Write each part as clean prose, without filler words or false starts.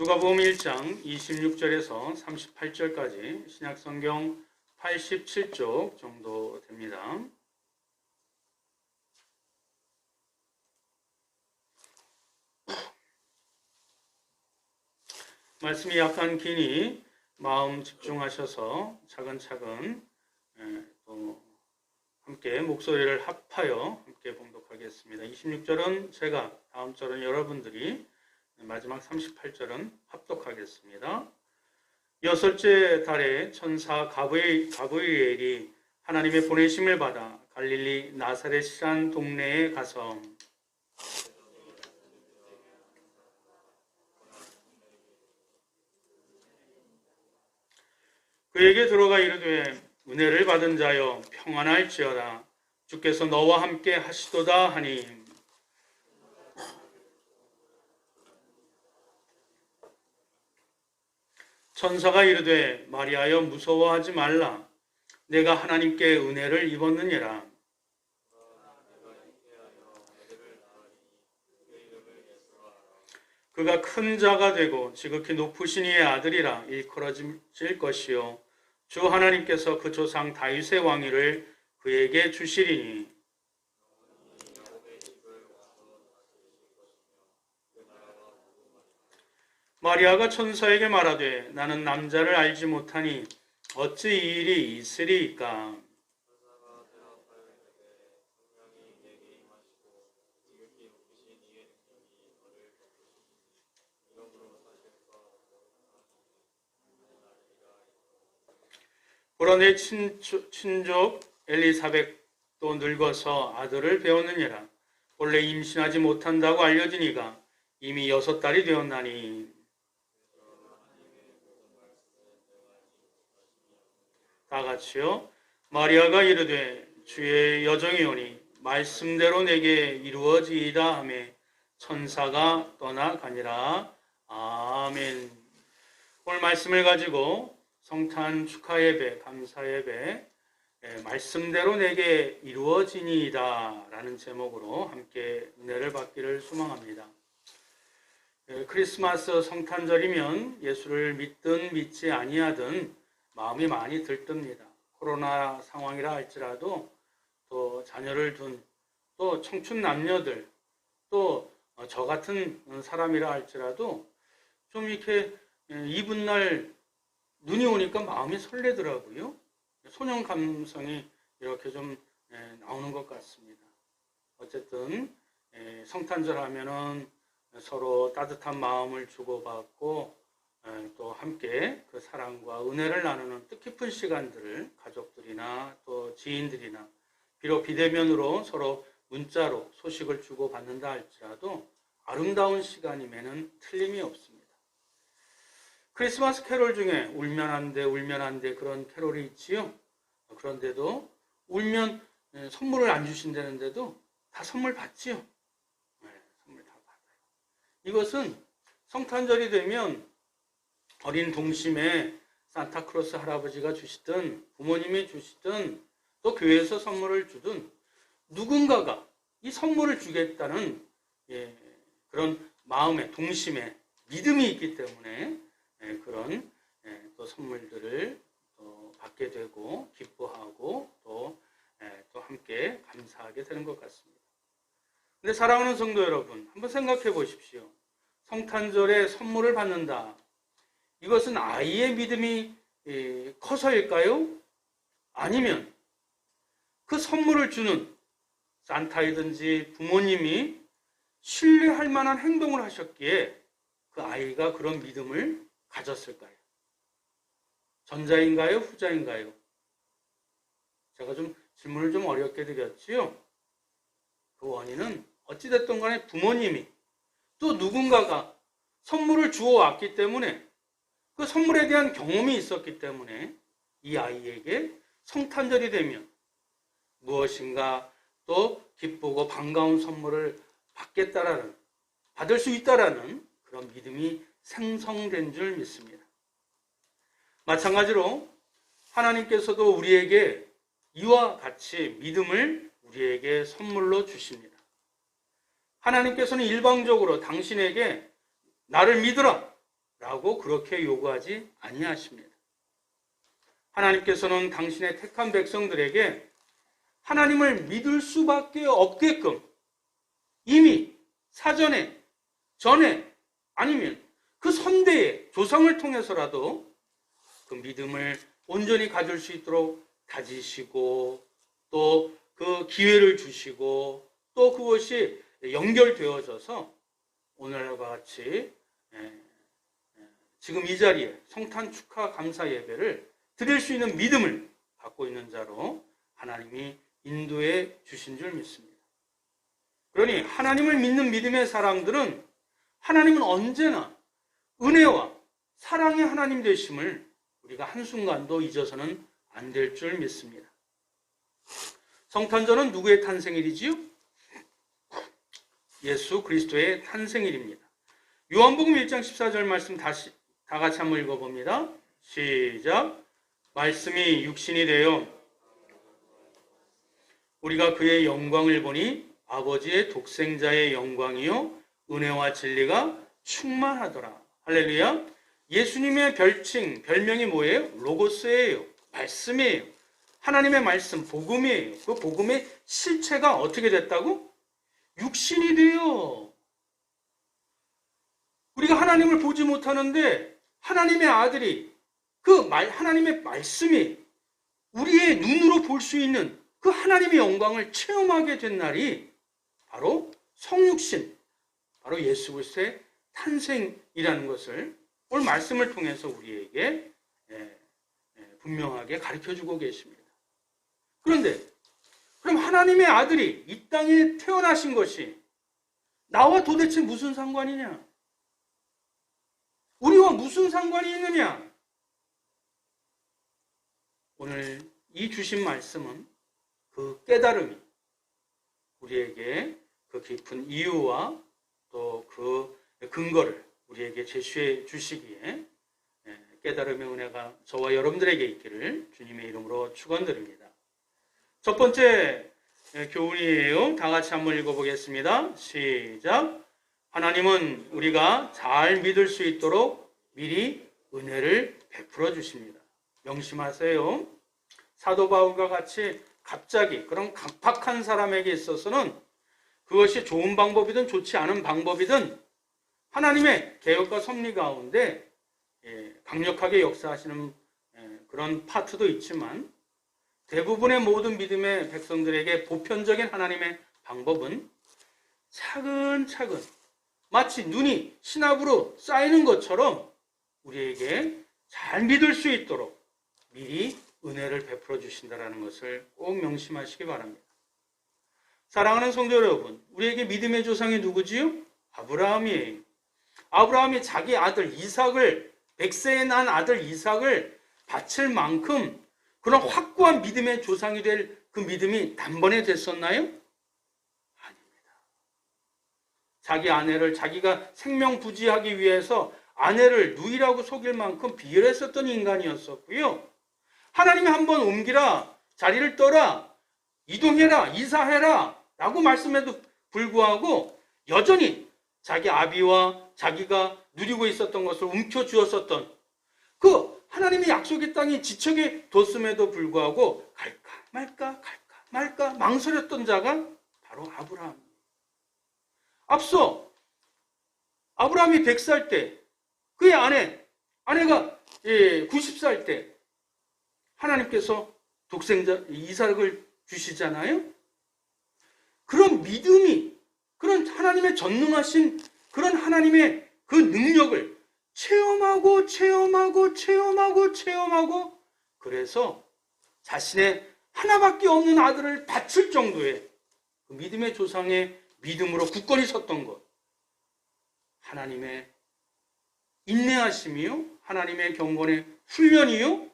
누가복음 1장 26절에서 38절까지 신약성경 87쪽 정도 됩니다. 말씀이 약간 기니 마음 집중하셔서 차근차근 또 함께 목소리를 합하여 함께 봉독하겠습니다. 26절은 제가, 다음 절은 여러분들이, 마지막 38절은 합독하겠습니다. 여섯째 달에 천사 가브리엘이 하나님의 보내심을 받아 갈릴리 나사렛이란 동네에 가서 그에게 들어가 이르되 은혜를 받은 자여 평안할지어다. 주께서 너와 함께 하시도다 하니 천사가 이르되 마리아여 무서워하지 말라. 내가 하나님께 은혜를 입었느니라. 그가 큰 자가 되고 지극히 높으신 이의 아들이라 일컬어질 것이요 주 하나님께서 그 조상 다윗의 왕위를 그에게 주시리니 마리아가 천사에게 말하되 나는 남자를 알지 못하니 어찌 이 일이 있으리이까. 보라 내 친족 엘리사벳도 늙어서 아들을 배웠느니라. 본래 임신하지 못한다고 알려지니가 이미 6달이 되었나니 다 같이요. 마리아가 이르되 주의 여정이 오니 말씀대로 내게 이루어지이다 하매 천사가 떠나가니라. 아멘. 오늘 말씀을 가지고 성탄 축하 예배, 감사 예배, 말씀대로 내게 이루어지니이다 라는 제목으로 함께 은혜를 받기를 소망합니다. 크리스마스 성탄절이면 예수를 믿든 믿지 아니하든 마음이 많이 들뜹니다. 코로나 상황이라 할지라도 또 자녀를 둔 또 청춘 남녀들 또 저 같은 사람이라 할지라도 좀 이렇게 이브날 눈이 오니까 마음이 설레더라고요. 소년 감성이 이렇게 좀 나오는 것 같습니다. 어쨌든 성탄절 하면은 서로 따뜻한 마음을 주고받고 또 함께 그 사랑과 은혜를 나누는 뜻깊은 시간들을 가족들이나 또 지인들이나 비록 비대면으로 서로 문자로 소식을 주고받는다 할지라도 아름다운 시간임에는 틀림이 없습니다. 크리스마스 캐롤 중에 울면 안 돼 그런 캐롤이 있지요. 그런데도 울면 선물을 안 주신다는데도 다 선물 받지요. 선물 다 받아요. 이것은 성탄절이 되면 어린 동심에 산타크로스 할아버지가 주시든 부모님이 주시든 또 교회에서 선물을 주든 누군가가 이 선물을 주겠다는 그런 마음의 동심에 믿음이 있기 때문에 그런 또 선물들을 또 받게 되고 기뻐하고 또 함께 감사하게 되는 것 같습니다. 근데 사랑하는 성도 여러분, 한번 생각해 보십시오. 성탄절에 선물을 받는다. 이것은 아이의 믿음이 커서일까요? 아니면 그 선물을 주는 산타이든지 부모님이 신뢰할 만한 행동을 하셨기에 그 아이가 그런 믿음을 가졌을까요? 전자인가요? 후자인가요? 제가 좀 질문을 좀 어렵게 드렸지요. 그 원인은 어찌됐든 간에 부모님이 또 누군가가 선물을 주어 왔기 때문에 그 선물에 대한 경험이 있었기 때문에 이 아이에게 성탄절이 되면 무엇인가 또 기쁘고 반가운 선물을 받을 수 있다라는 그런 믿음이 생성된 줄 믿습니다. 마찬가지로 하나님께서도 우리에게 이와 같이 믿음을 우리에게 선물로 주십니다. 하나님께서는 일방적으로 당신에게 나를 믿으라, 라고 그렇게 요구하지 아니하십니다. 하나님께서는 당신의 택한 백성들에게 하나님을 믿을 수밖에 없게끔 이미 사전에, 전에, 아니면 그 선대의 조상을 통해서라도 그 믿음을 온전히 가질 수 있도록 다지시고 또 그 기회를 주시고 또 그것이 연결되어져서 오늘과 같이 지금 이 자리에 성탄 축하 감사 예배를 드릴 수 있는 믿음을 갖고 있는 자로 하나님이 인도해 주신 줄 믿습니다. 그러니 하나님을 믿는 믿음의 사람들은 하나님은 언제나 은혜와 사랑의 하나님 되심을 우리가 한순간도 잊어서는 안 될 줄 믿습니다. 성탄절은 누구의 탄생일이지요? 예수 그리스도의 탄생일입니다. 요한복음 1장 14절 말씀 다 같이 한번 읽어봅니다. 시작. 말씀이 육신이 되어 우리가 그의 영광을 보니 아버지의 독생자의 영광이요 은혜와 진리가 충만하더라. 할렐루야. 예수님의 별명이 뭐예요? 로고스예요. 말씀이에요. 하나님의 말씀, 복음이에요. 그 복음의 실체가 어떻게 됐다고? 육신이 되어. 우리가 하나님을 보지 못하는데 하나님의 아들이 하나님의 말씀이 우리의 눈으로 볼 수 있는 그 하나님의 영광을 체험하게 된 날이 바로 성육신, 바로 예수 그리스도의 탄생이라는 것을 오늘 말씀을 통해서 우리에게 분명하게 가르쳐주고 계십니다. 그런데 그럼 하나님의 아들이 이 땅에 태어나신 것이 나와 도대체 무슨 상관이냐? 우리와 무슨 상관이 있느냐? 오늘 이 주신 말씀은 그 깨달음이 우리에게 그 깊은 이유와 또 그 근거를 우리에게 제시해 주시기에 깨달음의 은혜가 저와 여러분들에게 있기를 주님의 이름으로 축원드립니다. 첫 번째 교훈이에요. 다 같이 한번 읽어보겠습니다. 시작. 하나님은 우리가 잘 믿을 수 있도록 미리 은혜를 베풀어 주십니다. 명심하세요. 사도 바울과 같이 갑자기 그런 강팍한 사람에게 있어서는 그것이 좋은 방법이든 좋지 않은 방법이든 하나님의 계획과 섭리 가운데 강력하게 역사하시는 그런 파트도 있지만 대부분의 모든 믿음의 백성들에게 보편적인 하나님의 방법은 차근차근 마치 눈이 신압으로 쌓이는 것처럼 우리에게 잘 믿을 수 있도록 미리 은혜를 베풀어 주신다는 것을 꼭 명심하시기 바랍니다. 사랑하는 성도 여러분, 우리에게 믿음의 조상이 누구지요? 아브라함이에요. 아브라함이 자기 아들 이삭을 100세에 난 아들 이삭을 바칠 만큼 그런 확고한 믿음의 조상이 될 그 믿음이 단번에 됐었나요? 아닙니다. 자기 아내를 자기가 생명부지하기 위해서 아내를 누이라고 속일 만큼 비열했었던 인간이었었고요. 하나님이 한번 옮기라, 자리를 떠라, 이동해라, 이사해라 라고 말씀해도 불구하고 여전히 자기 아비와 자기가 누리고 있었던 것을 움켜쥐었었던 그 하나님의 약속의 땅이 지척에 뒀음에도 불구하고 갈까 말까 망설였던 자가 바로 아브라함. 앞서 아브라함이 100살 때 그의 아내가 90살 때 하나님께서 독생자 이삭을 주시잖아요. 그런 믿음이, 그런 하나님의 전능하신 그런 하나님의 그 능력을 체험하고 그래서 자신의 하나밖에 없는 아들을 바칠 정도의 그 믿음의 조상의 믿음으로 굳건히 섰던 것. 하나님의 인내하심이요, 하나님의 경건의 훈련이요,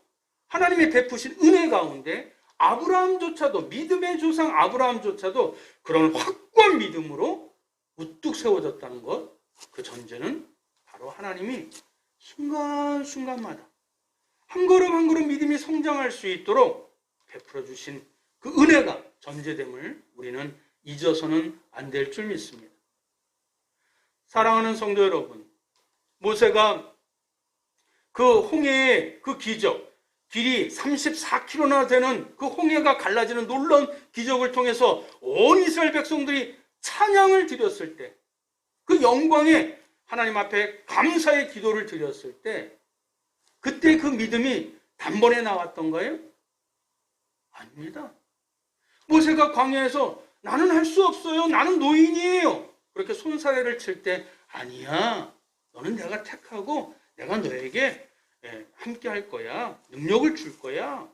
하나님의 베푸신 은혜 가운데 아브라함조차도, 믿음의 조상 아브라함조차도 그런 확고한 믿음으로 우뚝 세워졌다는 것. 그 전제는 바로 하나님이 순간순간마다 한 걸음 한 걸음 믿음이 성장할 수 있도록 베풀어 주신 그 은혜가 전제됨을 우리는 잊어서는 안 될 줄 믿습니다. 사랑하는 성도 여러분, 모세가 그 홍해의 그 기적, 길이 34km나 되는 그 홍해가 갈라지는 놀라운 기적을 통해서 온 이스라엘 백성들이 찬양을 드렸을 때, 그 영광에 하나님 앞에 감사의 기도를 드렸을 때, 그때 그 믿음이 단번에 나왔던가요? 아닙니다. 모세가 광야에서 나는 할 수 없어요. 나는 노인이에요. 그렇게 손사래를 칠 때 아니야. 너는 내가 택하고 내가 너에게 함께 할 거야. 능력을 줄 거야.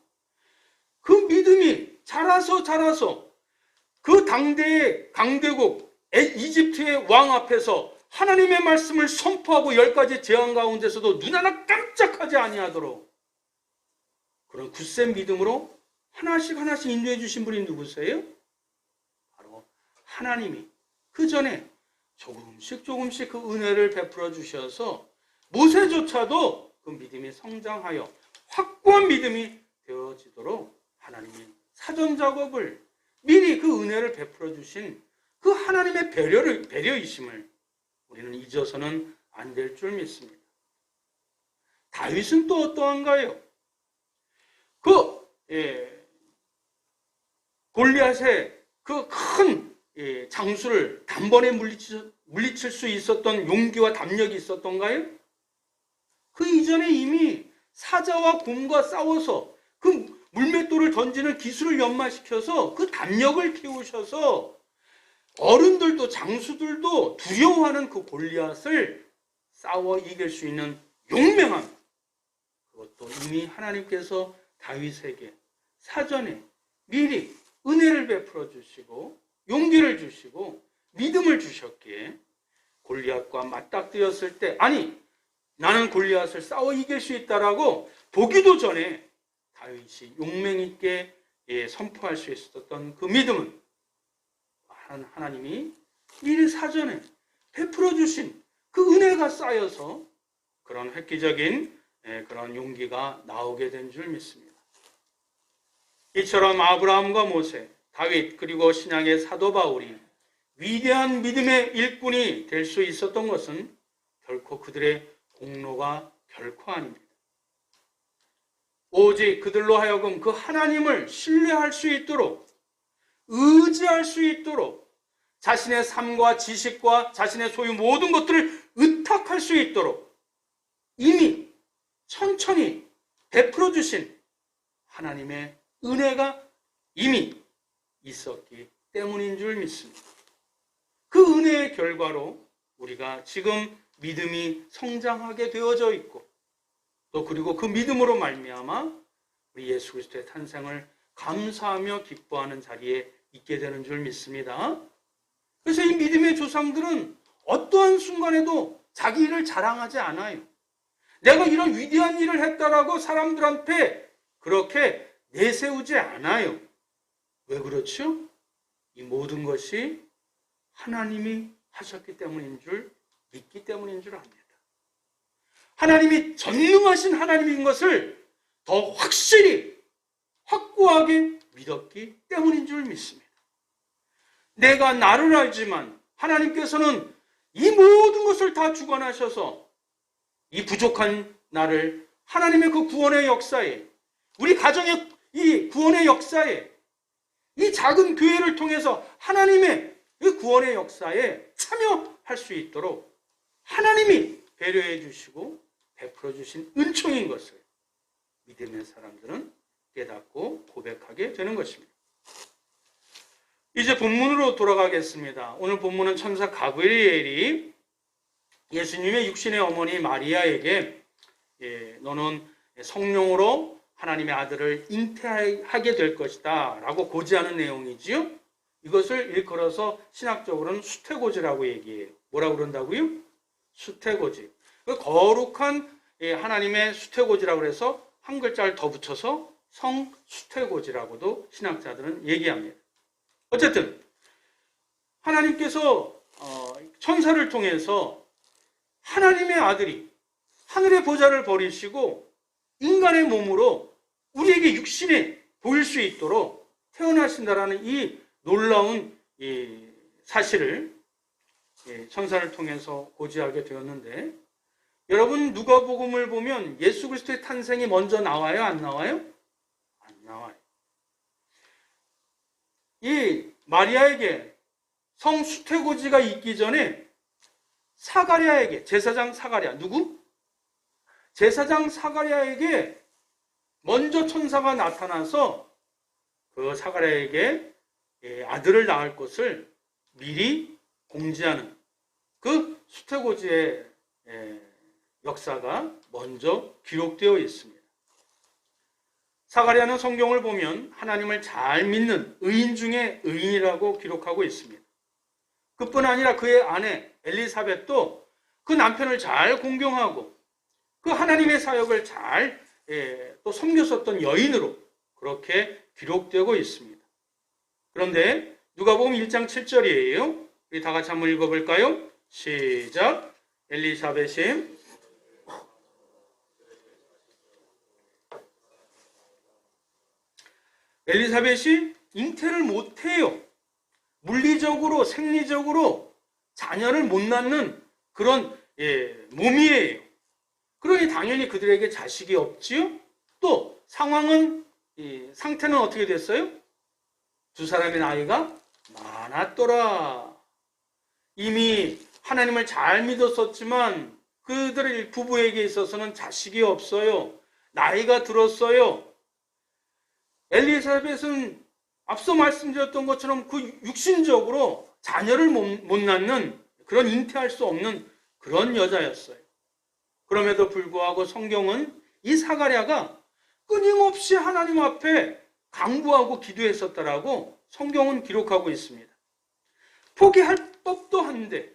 그 믿음이 자라서 그 당대의 강대국 이집트의 왕 앞에서 하나님의 말씀을 선포하고 10가지 재앙 가운데서도 눈 하나 깜짝하지 아니하도록 그런 굳센 믿음으로 하나씩 인도해 주신 분이 누구세요? 바로 하나님이 그 전에 조금씩 그 은혜를 베풀어 주셔서 모세조차도 그 믿음이 성장하여 확고한 믿음이 되어지도록 하나님이 사전 작업을 미리 그 은혜를 베풀어 주신 그 하나님의 배려이심을 우리는 잊어서는 안 될 줄 믿습니다. 다윗은 또 어떠한가요? 골리앗의 그 큰 장수를 단번에 물리칠 수 있었던 용기와 담력이 있었던가요? 그 이전에 이미 사자와 곰과 싸워서 그 물맷돌을 던지는 기술을 연마시켜서 그 담력을 키우셔서 어른들도 장수들도 두려워하는 그 골리앗을 싸워 이길 수 있는 용맹함, 그것도 이미 하나님께서 다윗에게 사전에 미리 은혜를 베풀어 주시고 용기를 주시고 믿음을 주셨기에 골리앗과 맞닥뜨렸을 때 아니 나는 골리앗을 싸워 이길 수 있다라고 보기도 전에 다윗이 용맹 있게 선포할 수 있었던 그 믿음은 하나님이 미리 사전에 베풀어 주신 그 은혜가 쌓여서 그런 획기적인 그런 용기가 나오게 된 줄 믿습니다. 이처럼 아브라함과 모세, 다윗 그리고 신약의 사도 바울이 위대한 믿음의 일꾼이 될 수 있었던 것은 결코 그들의 공로가 결코 아닙니다. 오직 그들로 하여금 그 하나님을 신뢰할 수 있도록 의지할 수 있도록 자신의 삶과 지식과 자신의 소유 모든 것들을 의탁할 수 있도록 이미 천천히 베풀어 주신 하나님의 은혜가 이미 있었기 때문인 줄 믿습니다. 그 은혜의 결과로 우리가 지금 믿음이 성장하게 되어져 있고 또 그리고 그 믿음으로 말미암아 우리 예수 그리스도의 탄생을 감사하며 기뻐하는 자리에 있게 되는 줄 믿습니다. 그래서 이 믿음의 조상들은 어떠한 순간에도 자기 일을 자랑하지 않아요. 내가 이런 위대한 일을 했다라고 사람들한테 그렇게 내세우지 않아요. 왜 그렇죠? 이 모든 것이 하나님이 하셨기 때문인 줄 믿기 때문인 줄 압니다. 하나님이 전능하신 하나님인 것을 더 확실히 확고하게 믿었기 때문인 줄 믿습니다. 내가 나를 알지만 하나님께서는 이 모든 것을 다 주관하셔서 이 부족한 나를 하나님의 그 구원의 역사에 우리 가정의 이 구원의 역사에 이 작은 교회를 통해서 하나님의 그 구원의 역사에 참여할 수 있도록 하나님이 배려해 주시고 베풀어 주신 은총인 것을 믿음의 사람들은 깨닫고 고백하게 되는 것입니다. 이제 본문으로 돌아가겠습니다. 오늘 본문은 천사 가브리엘이 예수님의 육신의 어머니 마리아에게 너는 성령으로 하나님의 아들을 잉태하게 될 것이다 라고 고지하는 내용이지요. 이것을 일컬어서 신학적으로는 수태고지라고 얘기해요. 뭐라고 그런다고요? 수태고지. 거룩한 하나님의 수태고지라고 해서 한 글자를 더 붙여서 성수태고지라고도 신학자들은 얘기합니다. 어쨌든 하나님께서 천사를 통해서 하나님의 아들이 하늘의 보좌를 버리시고 인간의 몸으로 우리에게 육신에 보일 수 있도록 태어나신다라는 이 놀라운 사실을 천사를 통해서 고지하게 되었는데 여러분 누가복음을 보면 예수 그리스도의 탄생이 먼저 나와요? 안 나와요? 안 나와요. 이 마리아에게 성수태고지가 있기 전에 사가랴에게, 제사장 사가랴, 누구? 제사장 사가랴에게 먼저 천사가 나타나서 그 사가랴에게 아들을 낳을 것을 미리 공지하는 그 수태고지의 역사가 먼저 기록되어 있습니다. 사가랴는 성경을 보면 하나님을 잘 믿는 의인 중에 의인이라고 기록하고 있습니다. 그뿐 아니라 그의 아내 엘리사벳도 그 남편을 잘 공경하고 그 하나님의 사역을 잘 또 섬겼었던 여인으로 그렇게 기록되고 있습니다. 그런데 누가복음 1장 7절이에요. 우리 다 같이 한번 읽어볼까요? 시작. 엘리사벳이 잉태를 못해요. 물리적으로 생리적으로 자녀를 못 낳는 그런 몸이에요. 그러니 당연히 그들에게 자식이 없지요. 또 상황은 상태는 어떻게 됐어요? 두 사람의 나이가 많았더라. 이미 하나님을 잘 믿었었지만 그들의 부부에게 있어서는 자식이 없어요. 나이가 들었어요. 엘리사벳은 앞서 말씀드렸던 것처럼 그 육신적으로 자녀를 못 낳는 그런 잉태할 수 없는 그런 여자였어요. 그럼에도 불구하고 성경은 이 사가랴가 끊임없이 하나님 앞에 간구하고 기도했었다라고 성경은 기록하고 있습니다. 포기할 법도 한데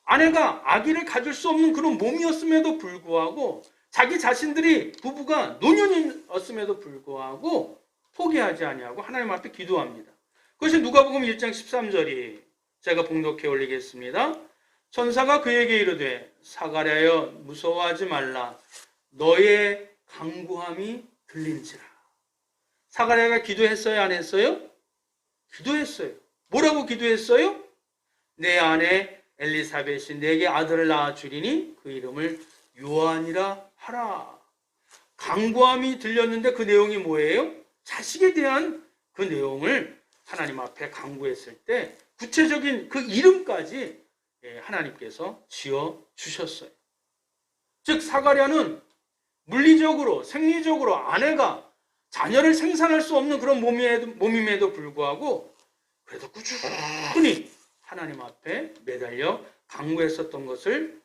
아내가 아기를 가질 수 없는 그런 몸이었음에도 불구하고 자기 자신들이 부부가 노년이었음에도 불구하고 포기하지 아니하고 하나님 앞에 기도합니다. 그것이 누가복음 1장 13절이 제가 봉독해 올리겠습니다. 천사가 그에게 이르되 사가랴여 무서워하지 말라 너의 간구함이 들린지라. 사가랴가 기도했어요? 안 했어요? 기도했어요. 뭐라고 기도했어요? 내 아내 엘리사벳이 내게 아들을 낳아 주리니 그 이름을 요한이라 하라. 간구함이 들렸는데 그 내용이 뭐예요? 자식에 대한 그 내용을 하나님 앞에 간구했을 때 구체적인 그 이름까지 하나님께서 지어 주셨어요. 즉 사가랴는 물리적으로 생리적으로 아내가 자녀를 생산할 수 없는 그런 몸임에도 불구하고 그래도 꾸준히 하나님 앞에 매달려 간구했었던 것을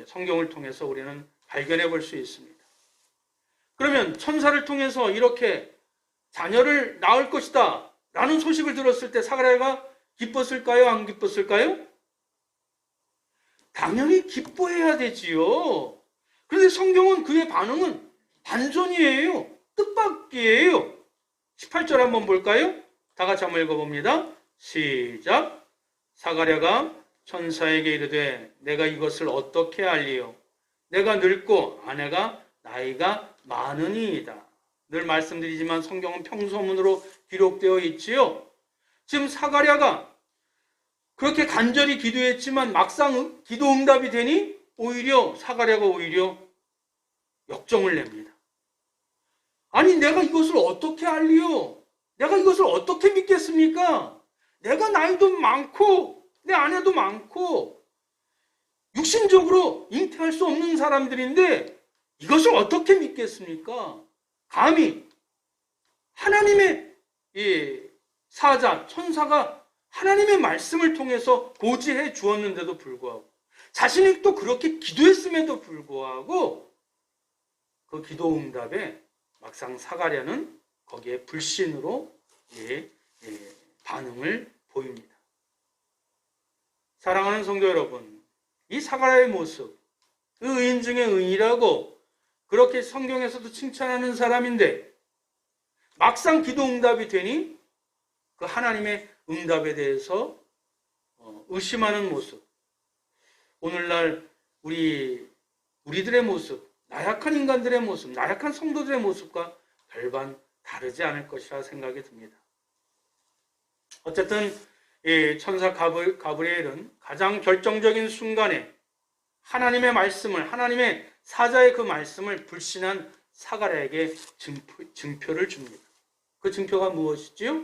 성경을 통해서 우리는 발견해 볼 수 있습니다. 그러면 천사를 통해서 이렇게 자녀를 낳을 것이다 라는 소식을 들었을 때 사가랴가 기뻤을까요? 안 기뻤을까요? 당연히 기뻐해야 되지요. 그런데 성경은 그의 반응은 반전이에요. 뜻밖이에요. 18절 한번 볼까요? 다 같이 한번 읽어봅니다. 시작. 사가랴가 천사에게 이르되 내가 이것을 어떻게 알리요? 내가 늙고 아내가 나이가 많으니이다. 늘 말씀드리지만 성경은 평소문으로 기록되어 있지요. 지금 사가랴가 그렇게 간절히 기도했지만 막상 기도 응답이 되니 오히려 사가랴가 오히려 역정을 냅니다. 아니 내가 이것을 어떻게 알리요? 내가 이것을 어떻게 믿겠습니까? 내가 나이도 많고 내 아내도 많고 육신적으로 잉태할 수 없는 사람들인데 이것을 어떻게 믿겠습니까? 감히 하나님의 사자, 천사가 하나님의 말씀을 통해서 고지해 주었는데도 불구하고 자신이 또 그렇게 기도했음에도 불구하고 그 기도 응답에 막상 사가랴는 거기에 불신으로 반응을 보입니다. 사랑하는 성도 여러분, 이 사가랴의 모습, 그 의인 중에 의인이라고 그렇게 성경에서도 칭찬하는 사람인데 막상 기도 응답이 되니 그 하나님의 응답에 대해서 의심하는 모습. 오늘날 우리들의 모습, 나약한 인간들의 모습, 나약한 성도들의 모습과 별반 다르지 않을 것이라 생각이 듭니다. 어쨌든 천사 가브리엘은 가장 결정적인 순간에 하나님의 말씀을, 하나님의 사자의 그 말씀을 불신한 사가랴에게 증표를 줍니다. 그 증표가 무엇이지요?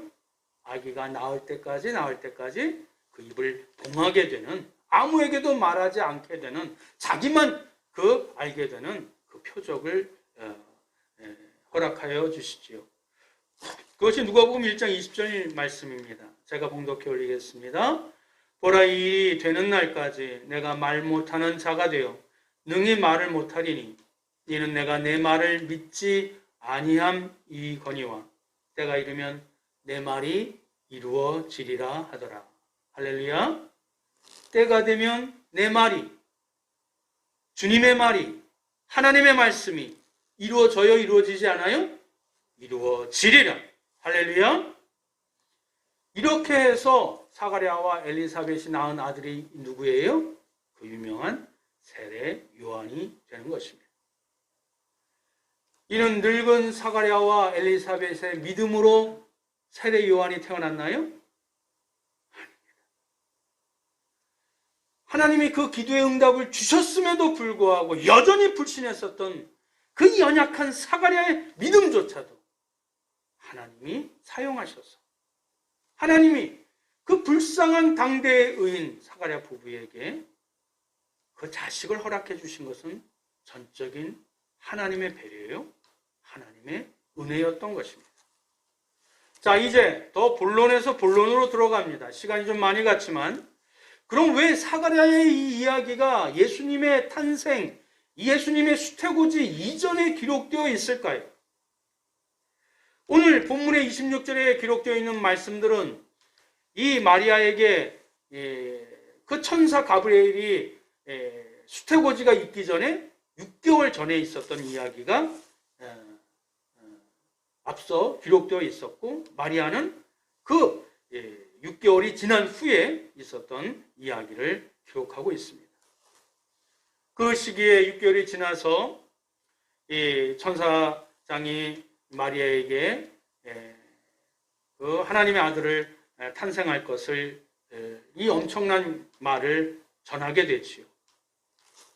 아기가 나을 때까지 그 입을 봉하게 되는, 아무에게도 말하지 않게 되는, 자기만 알게 되는 그 표적을 허락하여 주시지요. 그것이 누가복음 1장 20절 말씀입니다. 제가 봉독해 올리겠습니다. 보라, 이 일이 되는 날까지 내가 말 못하는 자가 되어 능히 말을 못하리니 이는 내가 내 말을 믿지 아니함이거니와 때가 이르면 내 말이 이루어지리라 하더라. 할렐루야. 때가 되면 내 말이, 주님의 말이, 하나님의 말씀이 이루어져요? 이루어지지 않아요? 이루어지리라. 할렐루야. 이렇게 해서 사가랴와 엘리사벳이 낳은 아들이 누구예요? 그 유명한 세례 요한이 되는 것입니다. 이는 늙은 사가랴와 엘리사벳의 믿음으로 세례 요한이 태어났나요? 아닙니다. 하나님이 그 기도의 응답을 주셨음에도 불구하고 여전히 불신했었던 그 연약한 사가랴의 믿음조차도 하나님이 사용하셔서 하나님이 그 불쌍한 당대의 의인 사가랴 부부에게 그 자식을 허락해 주신 것은 전적인 하나님의 배려요, 하나님의 은혜였던 것입니다. 자, 이제 더 본론에서 본론으로 들어갑니다. 시간이 좀 많이 갔지만, 그럼 왜 사가랴의 이 이야기가 예수님의 탄생, 예수님의 수태고지 이전에 기록되어 있을까요? 오늘 본문의 26절에 기록되어 있는 말씀들은 이 마리아에게 그 천사 가브리엘이 수태고지가 있기 전에 6개월 전에 있었던 이야기가 앞서 기록되어 있었고, 마리아는 그 6개월이 지난 후에 있었던 이야기를 기록하고 있습니다. 그 시기에 6개월이 지나서 이 천사장이 마리아에게 그 하나님의 아들을 탄생할 것을, 이 엄청난 말을 전하게 되지요.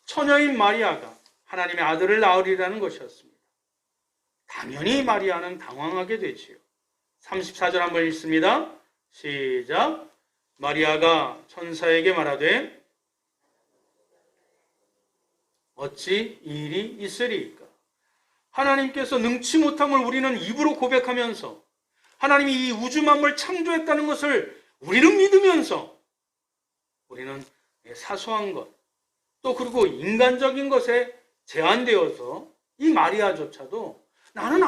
처녀인 마리아가 하나님의 아들을 낳으리라는 것이었습니다. 당연히 마리아는 당황하게 되지요. 34절 한번 읽습니다. 시작. 마리아가 천사에게 말하되 어찌 이 일이 있으리이까? 하나님께서 능치 못함을 우리는 입으로 고백하면서 하나님이 이 우주 만물을 창조했다는 것을 우리는 믿으면서 우리는 사소한 것, 또 그리고 인간적인 것에 제한되어서 이 마리아조차도 나는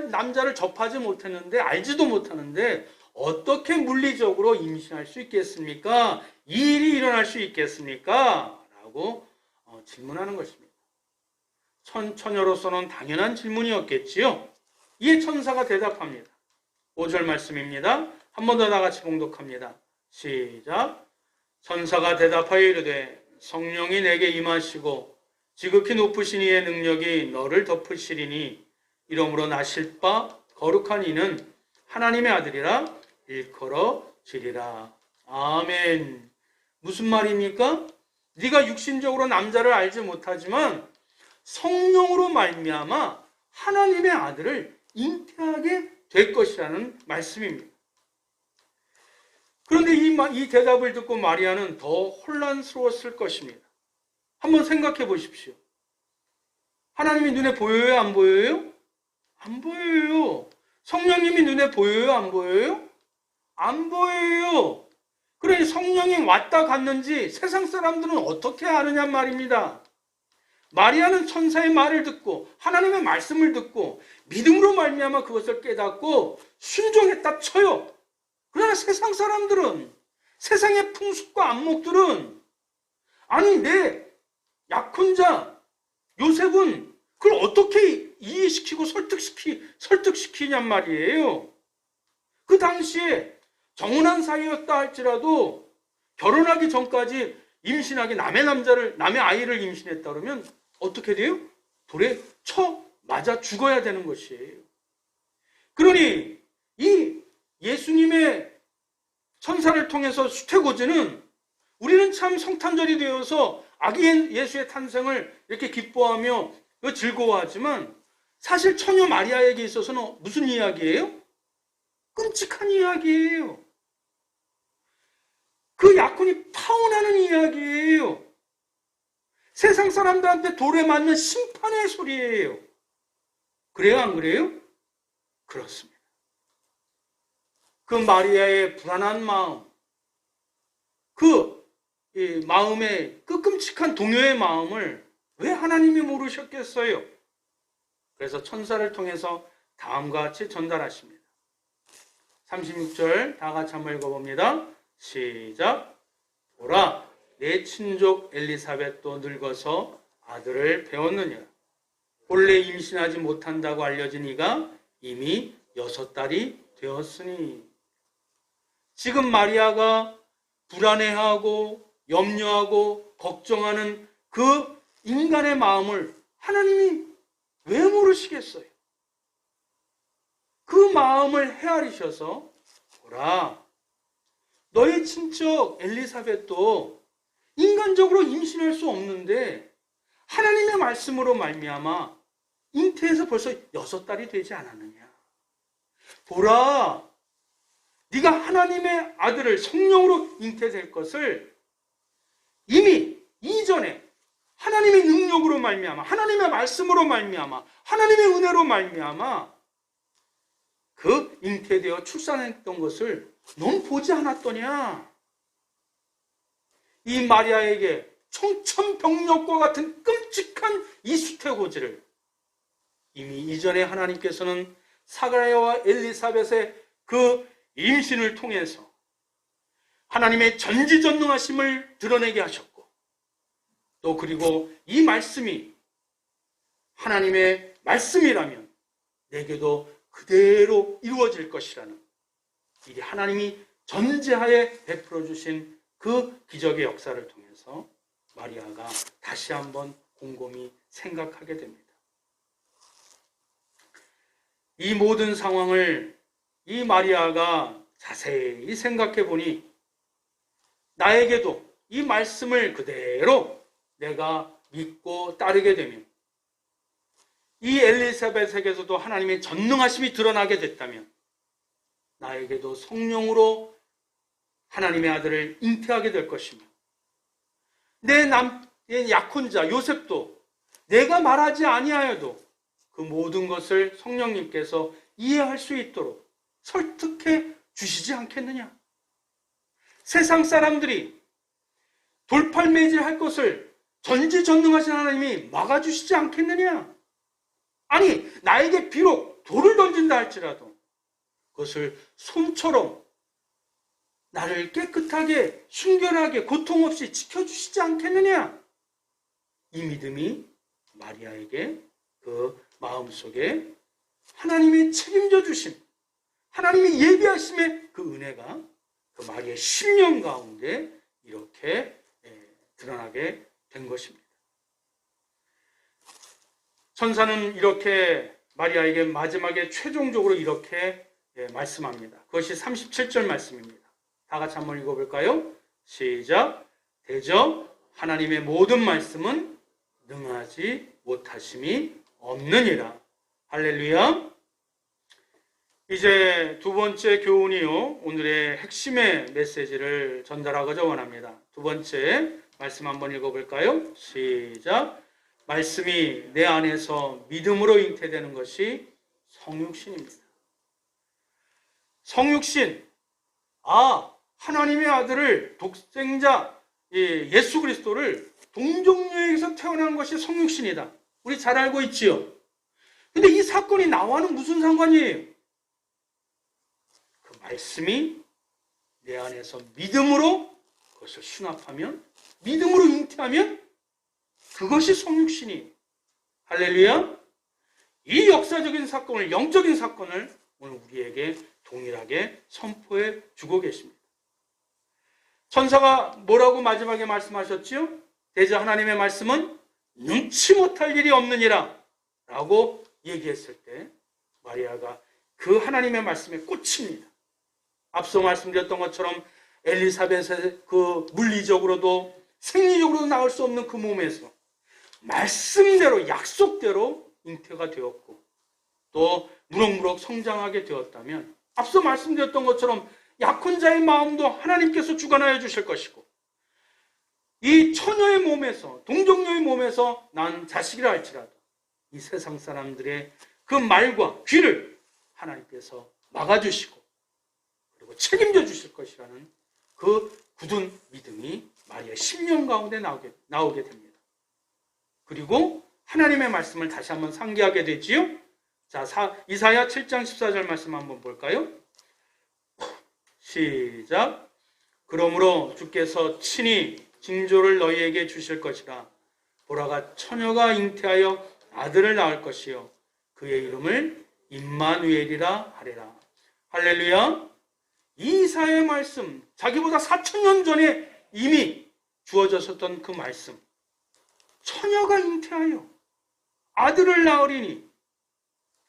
남자를 접하지 못했는데, 알지도 못하는데 어떻게 물리적으로 임신할 수 있겠습니까? 이 일이 일어날 수 있겠습니까? 라고 질문하는 것입니다. 처녀로서는 당연한 질문이었겠지요. 이에 천사가 대답합니다. 5절 말씀입니다. 한 번 더 나같이 봉독합니다. 시작. 천사가 대답하여 이르되 성령이 내게 임하시고 지극히 높으신 이의 능력이 너를 덮으시리니 이러므로 나실 바 거룩한 이는 하나님의 아들이라 일컬어지리라. 아멘. 무슨 말입니까? 네가 육신적으로 남자를 알지 못하지만 성령으로 말미암아 하나님의 아들을 잉태하게 될 것이라는 말씀입니다. 그런데 이 대답을 듣고 마리아는 더 혼란스러웠을 것입니다. 한번 생각해 보십시오. 하나님이 눈에 보여요? 안 보여요? 안 보여요. 성령님이 눈에 보여요? 안 보여요? 안 보여요. 그러니 성령이 왔다 갔는지 세상 사람들은 어떻게 아느냐 말입니다. 마리아는 천사의 말을 듣고 하나님의 말씀을 듣고 믿음으로 말미암아 그것을 깨닫고 순종했다 쳐요. 그러나 세상 사람들은, 세상의 풍습과 안목들은, 아니 내 약혼자 요셉은 그걸 어떻게 이해시키고 설득시키냔 말이에요. 그 당시에 정혼한 사이였다 할지라도 결혼하기 전까지 임신하게 남의 아이를 임신했다 그러면 어떻게 돼요? 돌에 쳐 맞아 죽어야 되는 것이에요. 그러니 이 예수님의 천사를 통해서 수태고지는 우리는 참 성탄절이 되어서 아기 예수의 탄생을 이렇게 기뻐하며 즐거워하지만 사실 처녀 마리아에게 있어서는 무슨 이야기예요? 끔찍한 이야기예요. 그 약혼이 파혼하는 이야기예요. 세상 사람들한테 돌에 맞는 심판의 소리예요. 그래요, 안 그래요? 그렇습니다. 그 마리아의 불안한 마음, 그 마음의 그 끔찍한 동요의 마음을 왜 하나님이 모르셨겠어요? 그래서 천사를 통해서 다음과 같이 전달하십니다. 36절 다 같이 한번 읽어봅니다. 시작. 보라, 내 친족 엘리사벳도 늙어서 아들을 배웠느니라. 본래 임신하지 못한다고 알려진 이가 이미 6달이 되었으니. 지금 마리아가 불안해하고 염려하고 걱정하는 그 인간의 마음을 하나님이 왜 모르시겠어요? 그 마음을 헤아리셔서 보라, 너의 친척 엘리사벳도 인간적으로 임신할 수 없는데 하나님의 말씀으로 말미암아 잉태해서 벌써 6달이 되지 않았느냐. 보라, 네가 하나님의 아들을 성령으로 잉태될 것을 이미 이전에 하나님의 능력으로 말미암아, 하나님의 말씀으로 말미암아, 하나님의 은혜로 말미암아 그 잉태되어 출산했던 것을 넌 보지 않았더냐. 이 마리아에게 청천벽력과 같은 끔찍한 이 수태고지를 이미 이전에 하나님께서는 사가랴와 엘리사벳의 그 임신을 통해서 하나님의 전지전능하심을 드러내게 하셨고, 또 그리고 이 말씀이 하나님의 말씀이라면 내게도 그대로 이루어질 것이라는 이 하나님이 전제하에 베풀어 주신 그 기적의 역사를 통해서 마리아가 다시 한번 곰곰이 생각하게 됩니다. 이 모든 상황을 이 마리아가 자세히 생각해 보니 나에게도 이 말씀을 그대로 내가 믿고 따르게 되면, 이 엘리사벳에게서도 하나님의 전능하심이 드러나게 됐다면 나에게도 성령으로 하나님의 아들을 잉태하게 될 것이며, 내 약혼자 요셉도 내가 말하지 아니하여도 그 모든 것을 성령님께서 이해할 수 있도록 설득해 주시지 않겠느냐. 세상 사람들이 돌팔매질할 것을 전지전능하신 하나님이 막아주시지 않겠느냐. 아니, 나에게 비록 돌을 던진다 할지라도 그것을 손처럼 나를 깨끗하게 순결하게 고통 없이 지켜주시지 않겠느냐. 이 믿음이 마리아에게 그 마음속에 하나님이 책임져 주심, 하나님이 예비하심의 그 은혜가 그 마리아의 심령 가운데 이렇게 드러나게 된 것입니다. 천사는 이렇게 마리아에게 마지막에 최종적으로 이렇게 말씀합니다. 그것이 37절 말씀입니다. 다 같이 한번 읽어볼까요? 시작. 대저 하나님의 모든 말씀은 능하지 못하심이 없느니라. 할렐루야. 이제 두 번째 교훈이요, 오늘의 핵심의 메시지를 전달하고자 원합니다. 두 번째 말씀 한번 읽어볼까요? 시작. 말씀이 내 안에서 믿음으로 잉태되는 것이 성육신입니다. 성육신, 하나님의 아들을, 독생자 예수 그리스도를 동정녀에게서 태어난 것이 성육신이다. 우리 잘 알고 있지요? 근데 이 사건이 나와는 무슨 상관이에요? 그 말씀이 내 안에서 믿음으로 그것을 수납하면, 믿음으로 잉태하면 그것이 성육신이. 할렐루야. 이 역사적인 사건을, 영적인 사건을 오늘 우리에게 동일하게 선포해 주고 계십니다. 천사가 뭐라고 마지막에 말씀하셨지요? 대저 하나님의 말씀은 능치 못할 일이 없느니라 라고 얘기했을 때 마리아가 그 하나님의 말씀에 꽂힙니다. 앞서 말씀드렸던 것처럼 엘리사벳의 그 물리적으로도 생리적으로 나올 수 없는 그 몸에서 말씀대로 약속대로 잉태가 되었고 또 무럭무럭 성장하게 되었다면 앞서 말씀드렸던 것처럼 약혼자의 마음도 하나님께서 주관하여 주실 것이고 이 처녀의 몸에서 동정녀의 몸에서 난 자식이라 할지라도 이 세상 사람들의 그 말과 귀를 하나님께서 막아주시고 그리고 책임져 주실 것이라는 그 굳은 믿음이 마리아의 심령 가운데 나오게 됩니다. 그리고 하나님의 말씀을 다시 한번 상기하게 되지요. 자, 이사야 7장 14절 말씀 한번 볼까요? 시작. 그러므로 주께서 친히 징조를 너희에게 주실 것이라. 보라가 처녀가 잉태하여 아들을 낳을 것이요 그의 이름을 임마누엘이라 하리라. 할렐루야. 이사야의 말씀, 자기보다 4,000년 전에 이미 주어졌었던 그 말씀, 처녀가 잉태하여 아들을 낳으리니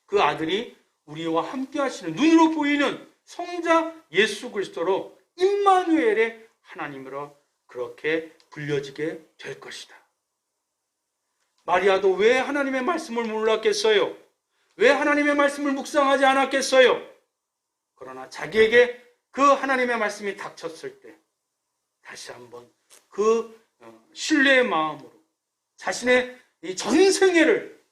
그 아들이 우리와 함께 하시는 눈으로 보이는 성자 예수 그리스도로 임마누엘의 하나님으로 그렇게 불려지게 될 것이다. 마리아도 왜 하나님의 말씀을 몰랐겠어요? 왜 하나님의 말씀을 묵상하지 않았겠어요? 그러나 자기에게 그 하나님의 말씀이 닥쳤을 때 다시 한번 그 신뢰의 마음으로 자신의 이 전생애를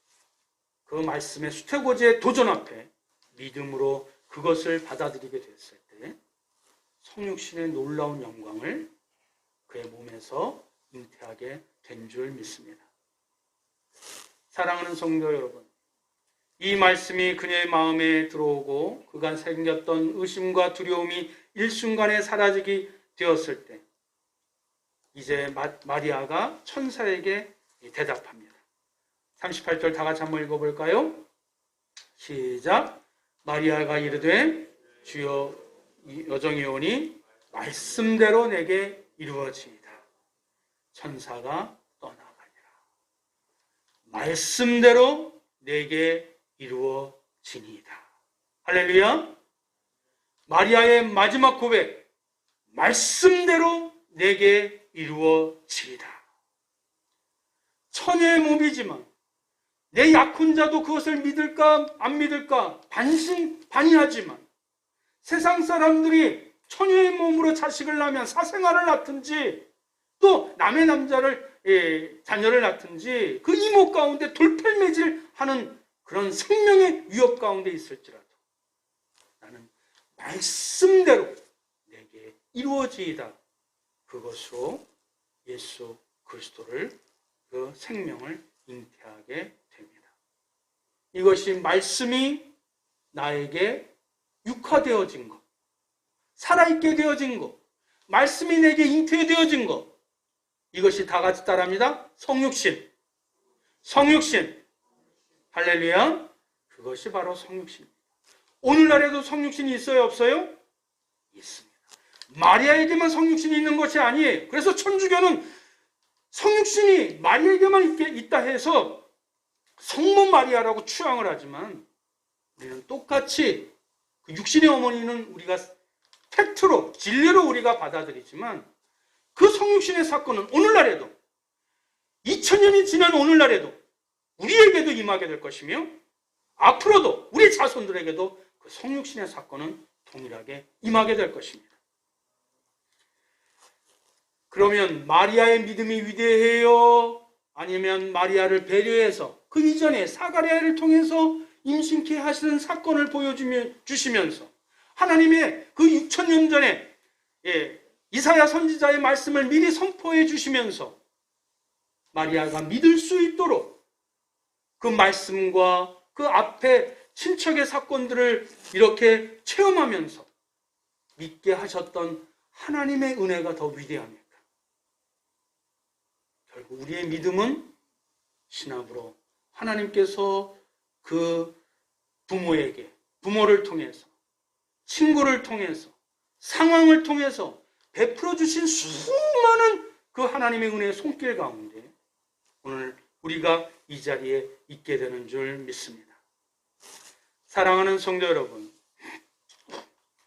그 말씀의 수태고지의 도전 앞에 믿음으로 그것을 받아들이게 됐을 때 성육신의 놀라운 영광을 그의 몸에서 잉태하게 된 줄 믿습니다. 사랑하는 성도 여러분, 이 말씀이 그녀의 마음에 들어오고 그간 생겼던 의심과 두려움이 일순간에 사라지게 되었을 때 이제 마리아가 천사에게 대답합니다. 38절 다 같이 한번 읽어볼까요? 시작. 마리아가 이르되 주여 여정이 오니 말씀대로 내게 이루어지이다. 천사가 떠나가니라. 말씀대로 내게 이루어지니이다. 할렐루야. 마리아의 마지막 고백, 말씀대로 내게 이루어지이다. 처녀의 몸이지만 내 약혼자도 그것을 믿을까 안 믿을까 반신반의하지만 세상 사람들이 처녀의 몸으로 자식을 낳으면 사생아를 낳든지 또 남의 자녀를 낳든지 그 이목 가운데 돌팔매질하는 그런 생명의 위협 가운데 있을지라도 나는 말씀대로 내게 이루어지이다. 그것으로 예수 그리스도를 그 생명을 잉태하게 됩니다. 이것이 말씀이 나에게 육화되어진 것, 살아있게 되어진 것, 말씀이 내게 잉태되어진 것, 이것이 다 같이 따라합니다. 성육신. 성육신. 할렐루야. 그것이 바로 성육신입니다. 오늘날에도 성육신이 있어요, 없어요? 있습니다. 마리아에게만 성육신이 있는 것이 아니에요. 그래서 천주교는 성육신이 마리아에게만 있다 해서 성모 마리아라고 추앙을 하지만 우리는 똑같이 그 육신의 어머니는 우리가 팩트로, 진리로 우리가 받아들이지만 그 성육신의 사건은 오늘날에도 2000년이 지난 오늘날에도 우리에게도 임하게 될 것이며 앞으로도 우리 자손들에게도 그 성육신의 사건은 동일하게 임하게 될 것입니다. 그러면 마리아의 믿음이 위대해요? 아니면 마리아를 배려해서 그 이전에 사가랴를 통해서 임신케 하시는 사건을 보여주시면서 하나님의 그 6000년 전에 이사야 선지자의 말씀을 미리 선포해 주시면서 마리아가 믿을 수 있도록 그 말씀과 그 앞에 친척의 사건들을 이렇게 체험하면서 믿게 하셨던 하나님의 은혜가 더 위대합니까? 결국 우리의 믿음은 신학으로 하나님께서 그 부모를 통해서, 친구를 통해서, 상황을 통해서 베풀어 주신 수많은 그 하나님의 은혜의 손길 가운데 오늘 우리가 이 자리에 있게 되는 줄 믿습니다. 사랑하는 성도 여러분,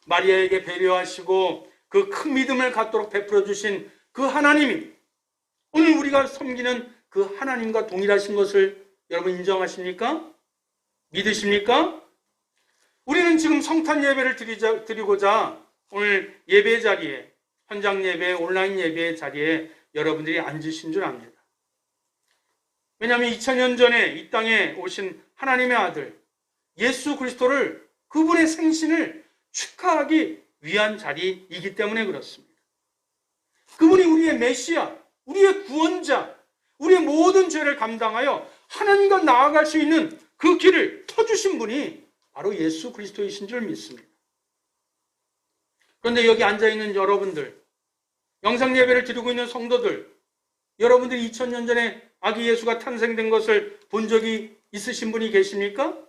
마리아에게 배려하시고 그 큰 믿음을 갖도록 베풀어 주신 그 하나님이 오늘 우리가 섬기는 그 하나님과 동일하신 것을 여러분 인정하십니까? 믿으십니까? 우리는 지금 성탄 예배를 드리고자 오늘 예배 자리에, 현장 예배, 온라인 예배 자리에 여러분들이 앉으신 줄 압니다. 왜냐하면 2000년 전에 이 땅에 오신 하나님의 아들 예수 그리스도를, 그분의 생신을 축하하기 위한 자리이기 때문에 그렇습니다. 그분이 우리의 메시아, 우리의 구원자, 우리의 모든 죄를 감당하여 하나님과 나아갈 수 있는 그 길을 터주신 분이 바로 예수 그리스도이신 줄 믿습니다. 그런데 여기 앉아있는 여러분들, 영상 예배를 드리고 있는 성도들, 여러분들이 2000년 전에 아기 예수가 탄생된 것을 본 적이 있으신 분이 계십니까?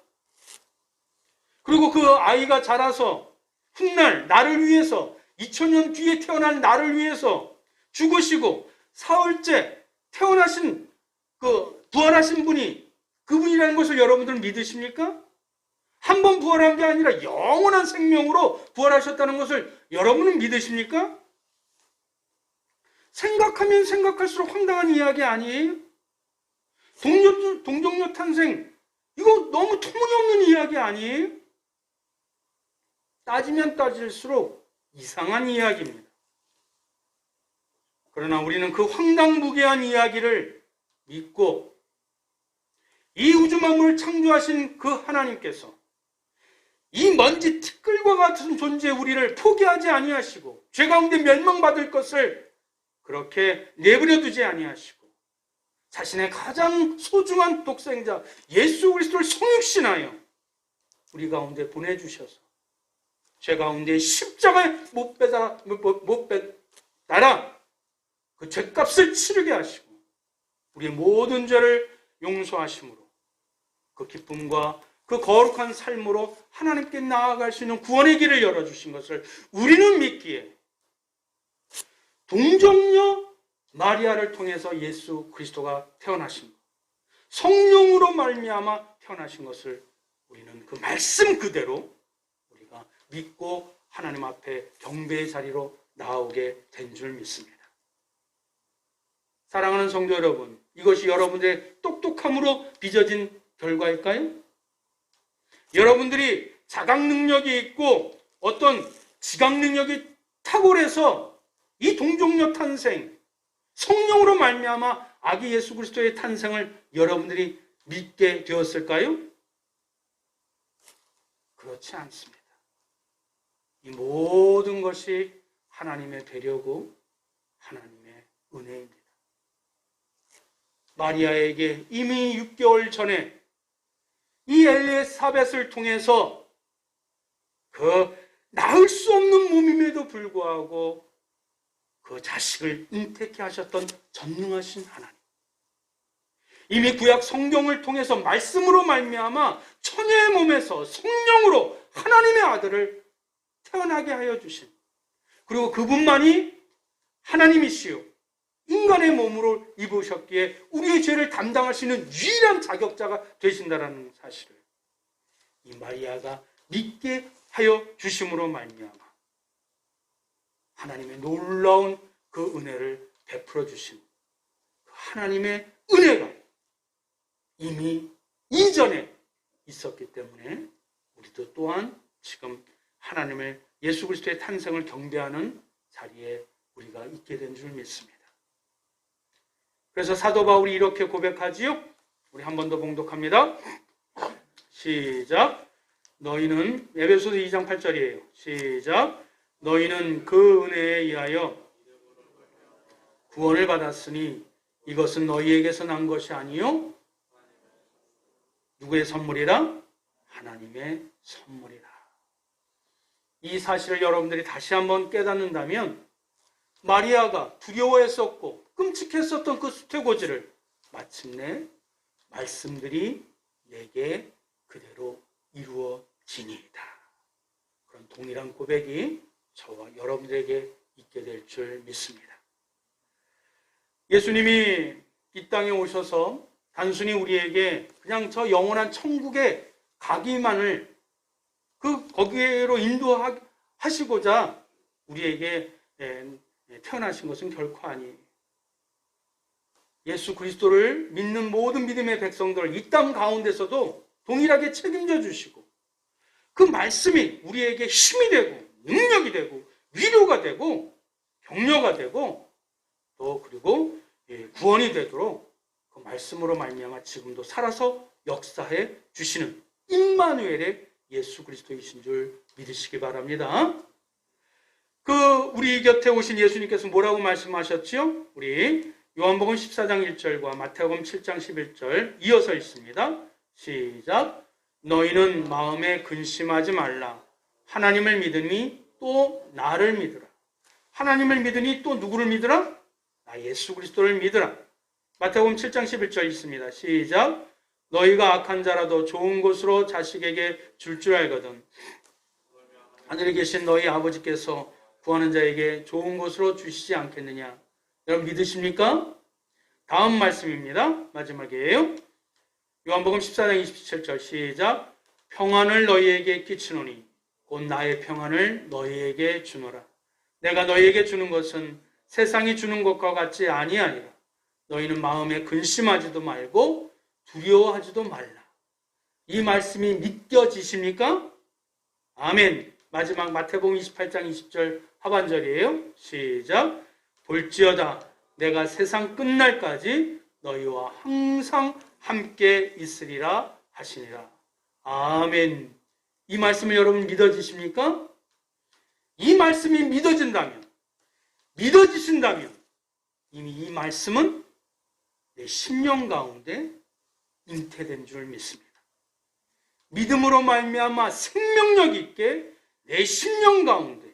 그리고 그 아이가 자라서 훗날 나를 위해서, 2000년 뒤에 태어난 나를 위해서 죽으시고 사흘째 태어나신 부활하신 분이 그분이라는 것을 여러분들은 믿으십니까? 한 번 부활한 게 아니라 영원한 생명으로 부활하셨다는 것을 여러분은 믿으십니까? 생각하면 생각할수록 황당한 이야기 아니에요? 동정녀 탄생, 이거 너무 터무니없는 이야기 아니에요? 따지면 따질수록 이상한 이야기입니다. 그러나 우리는 그 황당무계한 이야기를 믿고 이 우주 만물을 창조하신 그 하나님께서 이 먼지 티끌과 같은 존재 우리를 포기하지 아니하시고 죄 가운데 멸망받을 것을 그렇게 내버려 두지 아니하시고 자신의 가장 소중한 독생자 예수 그리스도를 성육신하여 우리 가운데 보내주셔서 죄 가운데 십자가에 못 달아 그 죄값을 치르게 하시고 우리의 모든 죄를 용서하심으로 그 기쁨과 그 거룩한 삶으로 하나님께 나아갈 수 있는 구원의 길을 열어주신 것을 우리는 믿기에 동정녀 마리아를 통해서 예수 그리스도가 태어나신 것, 성령으로 말미암아 태어나신 것을 우리는 그 말씀 그대로 우리가 믿고 하나님 앞에 경배의 자리로 나오게 된 줄 믿습니다. 사랑하는 성도 여러분, 이것이 여러분들의 똑똑함으로 빚어진 결과일까요? 여러분들이 자각 능력이 있고 어떤 지각 능력이 탁월해서 이 동정녀 탄생, 성령으로 말미암아 아기 예수 그리스도의 탄생을 여러분들이 믿게 되었을까요? 그렇지 않습니다. 이 모든 것이 하나님의 배려고 하나님의 은혜입니다. 마리아에게 이미 6개월 전에 이 엘리사벳을 통해서 그 낳을 수 없는 몸임에도 불구하고 그 자식을 잉태케 하셨던 전능하신 하나님. 이미 구약 성경을 통해서 말씀으로 말미암아 처녀의 몸에서 성령으로 하나님의 아들을 태어나게 하여 주신, 그리고 그분만이 하나님이시요 인간의 몸으로 입으셨기에 우리의 죄를 담당할 수 있는 유일한 자격자가 되신다라는 사실을 이 마리아가 믿게 하여 주심으로 말미암아 하나님의 놀라운 그 은혜를 베풀어 주신 하나님의 은혜가 이미 이전에 있었기 때문에 우리도 또한 지금 하나님의 예수 그리스도의 탄생을 경배하는 자리에 우리가 있게 된 줄 믿습니다. 그래서 사도 바울이 이렇게 고백하지요. 우리 한 번 더 봉독합니다. 시작. 너희는, 에베소서 2장 8절이에요. 시작. 너희는 그 은혜에 의하여 구원을 받았으니 이것은 너희에게서 난 것이 아니요 누구의 선물이라? 하나님의 선물이라. 이 사실을 여러분들이 다시 한번 깨닫는다면 마리아가 두려워했었고 끔찍했었던 그 수태고지를 마침내 말씀들이 내게 그대로 이루어지니이다. 그런 동일한 고백이 저와 여러분들에게 있게 될 줄 믿습니다. 예수님이 이 땅에 오셔서 단순히 우리에게 그냥 저 영원한 천국에 가기만을 거기로 인도하시고자 우리에게 태어나신 것은 결코 아니에요. 예수 그리스도를 믿는 모든 믿음의 백성들을 이 땅 가운데서도 동일하게 책임져 주시고 그 말씀이 우리에게 힘이 되고 능력이 되고 위로가 되고 격려가 되고 또 그리고 구원이 되도록 그 말씀으로 말미암아 지금도 살아서 역사해 주시는 임마누엘의 예수 그리스도이신 줄 믿으시기 바랍니다. 우리 곁에 오신 예수님께서 뭐라고 말씀하셨지요? 우리 요한복음 14장 1절과 마태복음 7장 11절 이어서 있습니다. 시작. 너희는 마음에 근심하지 말라. 하나님을 믿으니 또 나를 믿으라. 하나님을 믿으니 또 누구를 믿으라? 나 예수 그리스도를 믿으라. 마태복음 7장 11절 있습니다. 시작. 너희가 악한 자라도 좋은 것으로 자식에게 줄 알거든 하늘에 계신 너희 아버지께서 구하는 자에게 좋은 것으로 주시지 않겠느냐. 여러분 믿으십니까? 다음 말씀입니다. 마지막이에요. 요한복음 14장 27절 시작. 평안을 너희에게 끼치노니 곧 나의 평안을 너희에게 주노라. 내가 너희에게 주는 것은 세상이 주는 것과 같지 아니하니라. 너희는 마음에 근심하지도 말고 두려워하지도 말라. 이 말씀이 믿겨지십니까? 아멘. 마지막 마태복음 28장 20절 하반절이에요. 시작. 볼지어다 내가 세상 끝날까지 너희와 항상 함께 있으리라 하시니라. 아멘. 이 말씀을 여러분 믿어지십니까? 이 말씀이 믿어지신다면 이미 이 말씀은 내 심령 가운데 잉태된 줄 믿습니다. 믿음으로 말미암아 생명력 있게 내 심령 가운데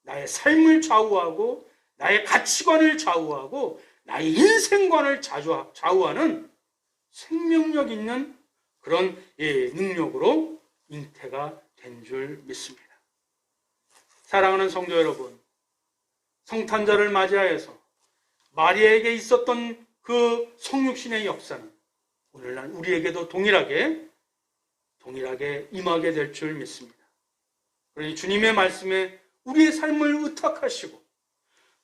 나의 삶을 좌우하고 나의 가치관을 좌우하고 나의 인생관을 좌우하는 생명력 있는 그런 능력으로 잉태가 된 줄 믿습니다. 사랑하는 성도 여러분, 성탄절을 맞이하여서 마리아에게 있었던 그 성육신의 역사는 오늘날 우리에게도 동일하게 임하게 될 줄 믿습니다. 그러니 주님의 말씀에 우리의 삶을 의탁하시고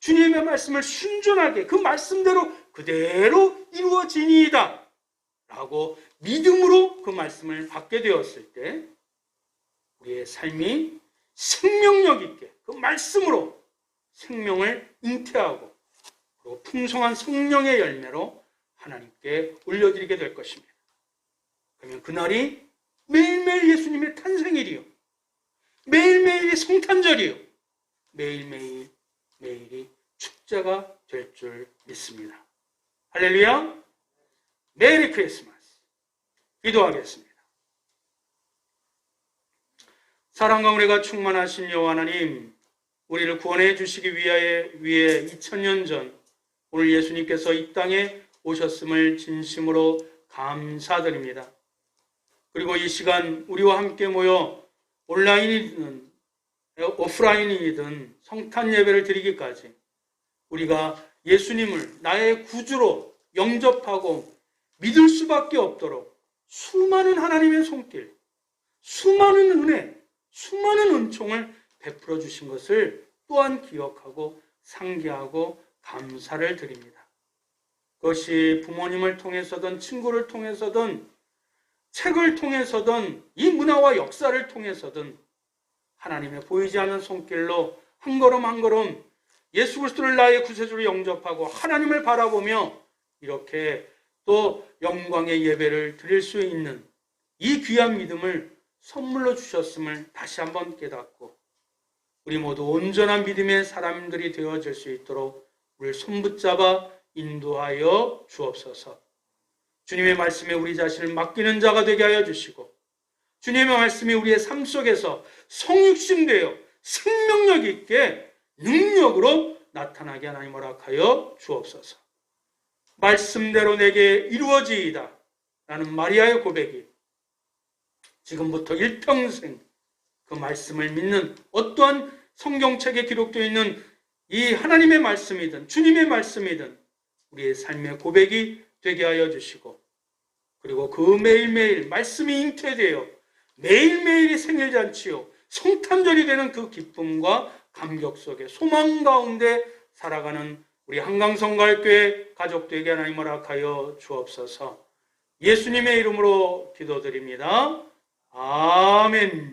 주님의 말씀을 순전하게 그 말씀대로 그대로 이루어지니이다 라고 믿음으로 그 말씀을 받게 되었을 때 우리의 삶이 생명력 있게 그 말씀으로 생명을 잉태하고 그리고 풍성한 성령의 열매로 하나님께 올려드리게 될 것입니다. 그러면 그날이 매일매일 예수님의 탄생일이요, 매일매일이 성탄절이요, 매일이 축제가 될 줄 믿습니다. 할렐루야. 메리 크리스마스. 기도하겠습니다. 사랑과 은혜가 충만하신 여호와 하나님, 우리를 구원해 주시기 위해 2000년 전 오늘 예수님께서 이 땅에 오셨음을 진심으로 감사드립니다. 그리고 이 시간 우리와 함께 모여 온라인이든 오프라인이든 성탄 예배를 드리기까지 우리가 예수님을 나의 구주로 영접하고 믿을 수밖에 없도록 수많은 하나님의 손길, 수많은 은혜, 수많은 은총을 베풀어 주신 것을 또한 기억하고 상기하고 감사를 드립니다. 그것이 부모님을 통해서든 친구를 통해서든 책을 통해서든 이 문화와 역사를 통해서든 하나님의 보이지 않는 손길로 한 걸음 한 걸음 예수 그리스도를 나의 구세주로 영접하고 하나님을 바라보며 이렇게 또 영광의 예배를 드릴 수 있는 이 귀한 믿음을 선물로 주셨음을 다시 한번 깨닫고 우리 모두 온전한 믿음의 사람들이 되어질 수 있도록 우리를 손붙잡아 인도하여 주옵소서. 주님의 말씀에 우리 자신을 맡기는 자가 되게 하여 주시고 주님의 말씀이 우리의 삶 속에서 성육신되어 생명력 있게 능력으로 나타나게 하나님 허락하여 주옵소서. 말씀대로 내게 이루어지이다 라는 마리아의 고백이 지금부터 일평생 그 말씀을 믿는 어떠한 성경책에 기록되어 있는 이 하나님의 말씀이든 주님의 말씀이든 우리의 삶의 고백이 되게 하여 주시고 그리고 그 매일매일 말씀이 잉태되어 매일매일이 생일잔치요 성탄절이 되는 그 기쁨과 감격 속에 소망 가운데 살아가는 우리 한강성갈교회 가족되게 하나님 허락하여 주옵소서. 예수님의 이름으로 기도드립니다. 아멘.